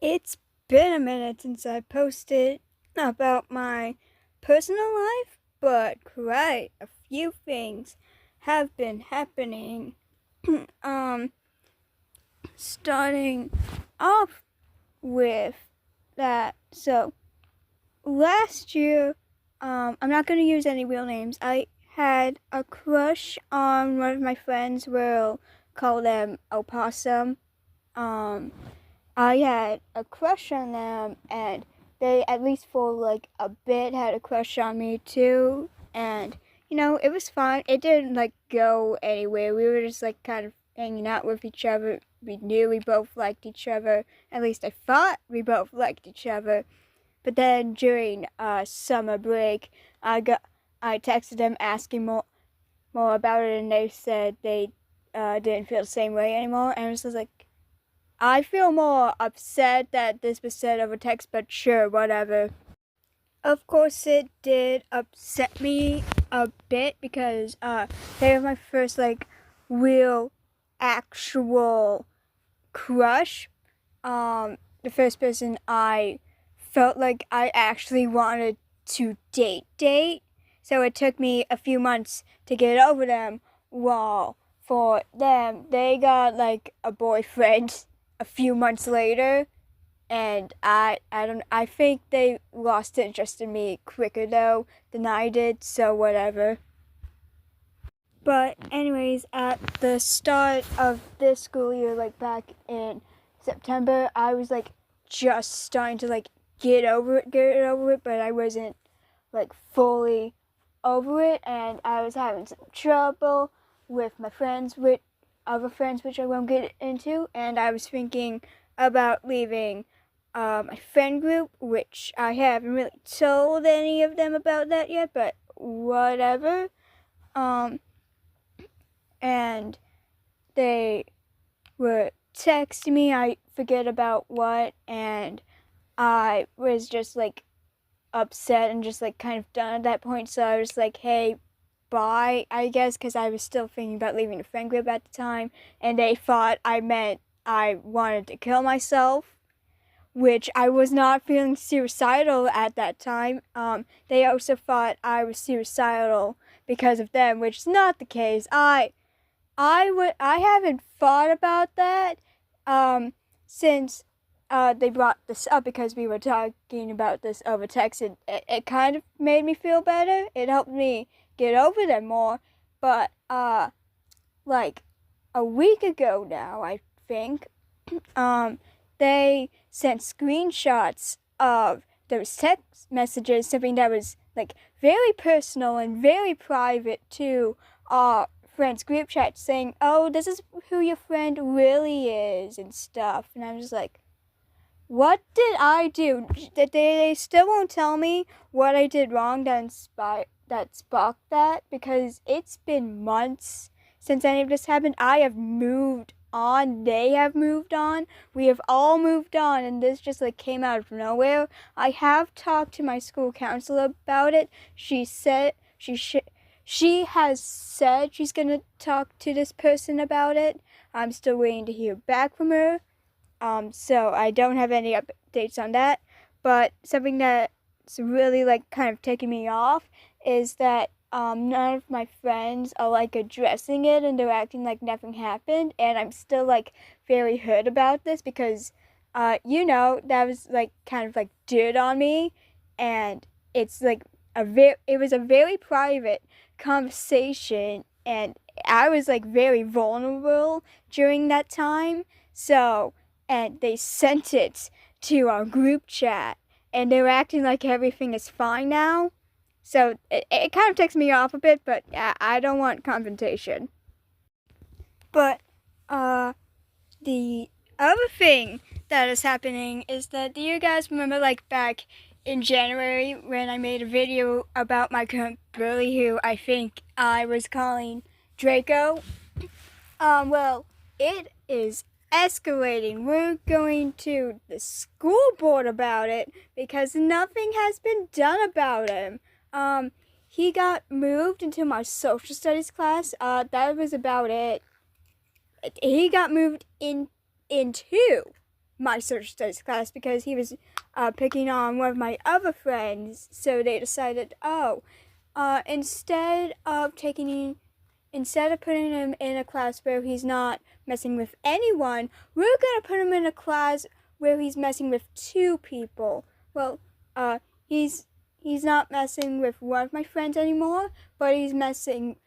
It's been a minute since I posted about my personal life, but quite a few things have been happening. um, Starting off with that. So, last year, I'm not going to use any real names. I had a crush on one of my friends. We'll call them Opossum. Um, I had a crush on them, and they, at least for like a bit, had a crush on me too. And it was fun. It didn't like go anywhere. We were just like kind of hanging out with each other. We knew we both liked each other. At least I thought we both liked each other. But then during summer break, I texted them asking more about it, and they said they didn't feel the same way anymore. And it was just like, I feel more upset that this was said over text, but sure, whatever. Of course, it did upset me a bit because they were my first like real, actual crush. The first person I felt like I actually wanted to date. So it took me a few months to get over them. While for them, they got like a boyfriend a few months later, and I think they lost interest in me quicker though than I did, so whatever. But anyways, at the start of this school year, like back in September, I was like just starting to like get over it, but I wasn't like fully over it, and I was having some trouble with my friends, with other friends, which I won't get into, and I was thinking about leaving my friend group, which I haven't really told any of them about that yet, but whatever. Um, and they were texting me, I forget about what, and I was just like upset and just like kind of done at that point. So I was like, hey, bye, I guess, because I was still thinking about leaving the friend group at the time, and they thought I meant I wanted to kill myself, which I was not feeling suicidal at that time. They also thought I was suicidal because of them, which is not the case. I haven't thought about that since they brought this up, because we were talking about this over text. It kind of made me feel better. It helped me get over them more. But like a week ago now, I think, they sent screenshots of those text messages, something that was like very personal and very private to our friends group chat, saying, oh, this is who your friend really is and stuff. And I'm just like, what did I do? They still won't tell me what I did wrong that sparked that, because it's been months since any of this happened. I have moved on. They have moved on. We have all moved on, and this just like came out of nowhere. I have talked to my school counselor about it. She has said she's gonna talk to this person about it. I'm still waiting to hear back from her. So I don't have any updates on that. But something that's really like kind of taking me off is that none of my friends are like addressing it, and they're acting like nothing happened. And I'm still like very hurt about this, because that was like kind of like dirt on me, and it's like it was a very private conversation, and I was like very vulnerable during that time. So, and they sent it to our group chat, and they're acting like everything is fine now. So it kind of takes me off a bit, but I don't want confrontation. But the other thing that is happening is that, do you guys remember like back in January when I made a video about my current bully, who I think I was calling Draco? Well, it is escalating. We're going to the school board about it because nothing has been done about him. He got moved into my social studies class. That was about it. He got moved into my social studies class because he was picking on one of my other friends. So they decided, instead of putting him in a class where he's not messing with anyone, we're gonna put him in a class where he's messing with 2 people. Well, he's not messing with one of my friends anymore, but he's messing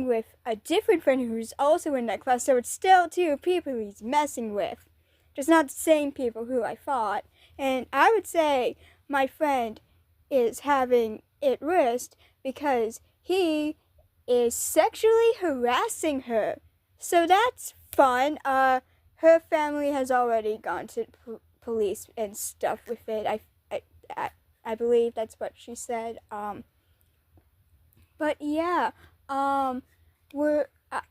with a different friend who's also in that class, so it's still 2 people he's messing with. Just not the same people who I fought. And I would say my friend is having it worst because he is sexually harassing her. So that's fun. Her family has already gone to police and stuff with it. I believe that's what she said. But yeah,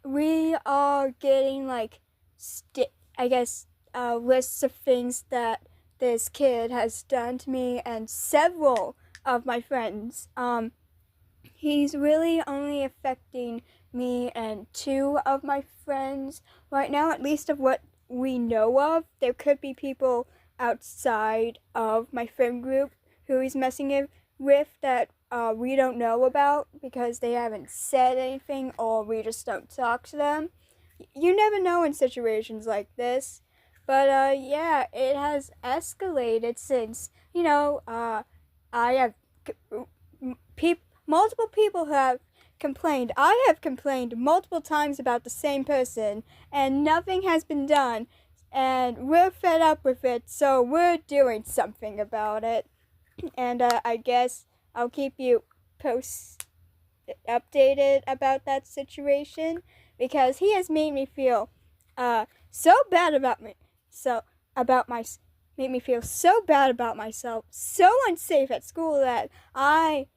we are getting like lists of things that this kid has done to me and several of my friends. He's really only affecting me and 2 of my friends right now, at least of what we know of. There could be people outside of my friend group who he's messing with that we don't know about because they haven't said anything or we just don't talk to them. You never know in situations like this. But yeah, it has escalated since, I have multiple people have complained. I have complained multiple times about the same person and nothing has been done. And we're fed up with it, so we're doing something about it. And I guess I'll keep you updated about that situation because he has made me feel so bad about me. Made me feel so bad about myself, so unsafe at school that I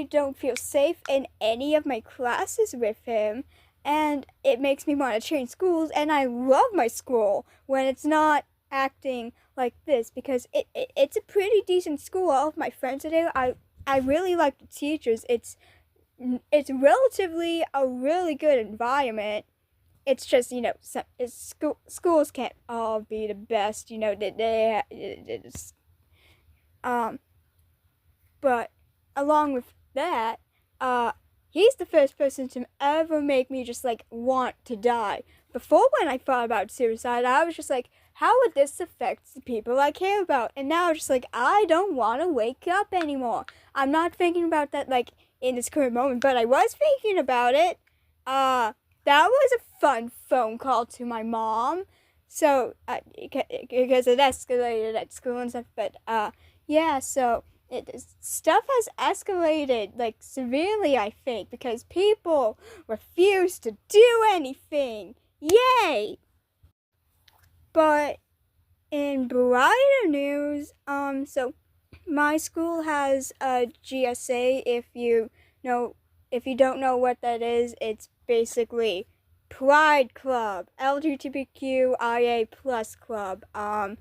don't feel safe in any of my classes with him. And it makes me want to change schools, and I love my school when it's not acting like this because it's a pretty decent school. All of my friends are there. I really like the teachers. It's relatively a really good environment. It's just, schools can't all be the best, but along with that, he's the first person to ever make me just want to die. Before, when I thought about suicide, I was just like, how would this affect the people I care about? And now I'm just like, I don't want to wake up anymore. I'm not thinking about that in this current moment, but I was thinking about it. That was a fun phone call to my mom. So, because it escalated at school and stuff, but yeah, so stuff has escalated severely, I think, because people refuse to do anything. Yay! But in brighter news, so my school has a GSA. If you don't know what that is, it's basically Pride Club, LGBTQIA plus club. And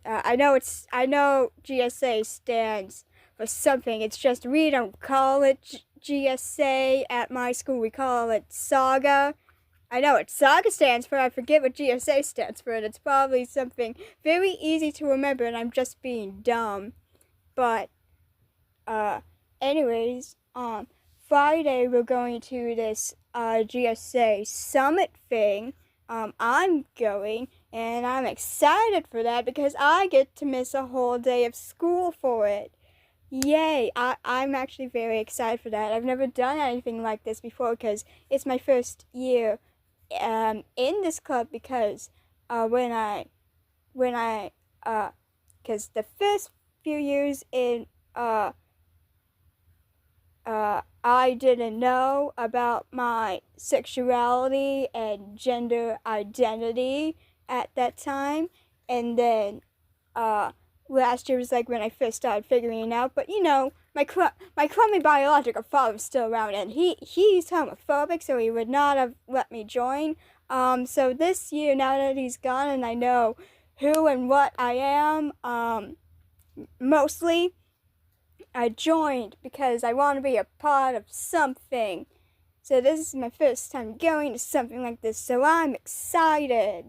I know GSA stands for something. It's just we don't call it GSA at my school. We call it Saga. I know what Saga stands for. I forget what GSA stands for, and it's probably something very easy to remember, and I'm just being dumb. But, anyways, Friday we're going to this GSA summit thing. I'm going, and I'm excited for that because I get to miss a whole day of school for it. Yay! I'm actually very excited for that. I've never done anything like this before because it's my first year in this club because because the first few years in I didn't know about my sexuality and gender identity at that time, and then last year was when I first started figuring it out. But my crummy biological father was still around, and he's homophobic, so he would not have let me join. So this year, now that he's gone and I know who and what I am, mostly I joined because I want to be a part of something. So this is my first time going to something like this, so I'm excited.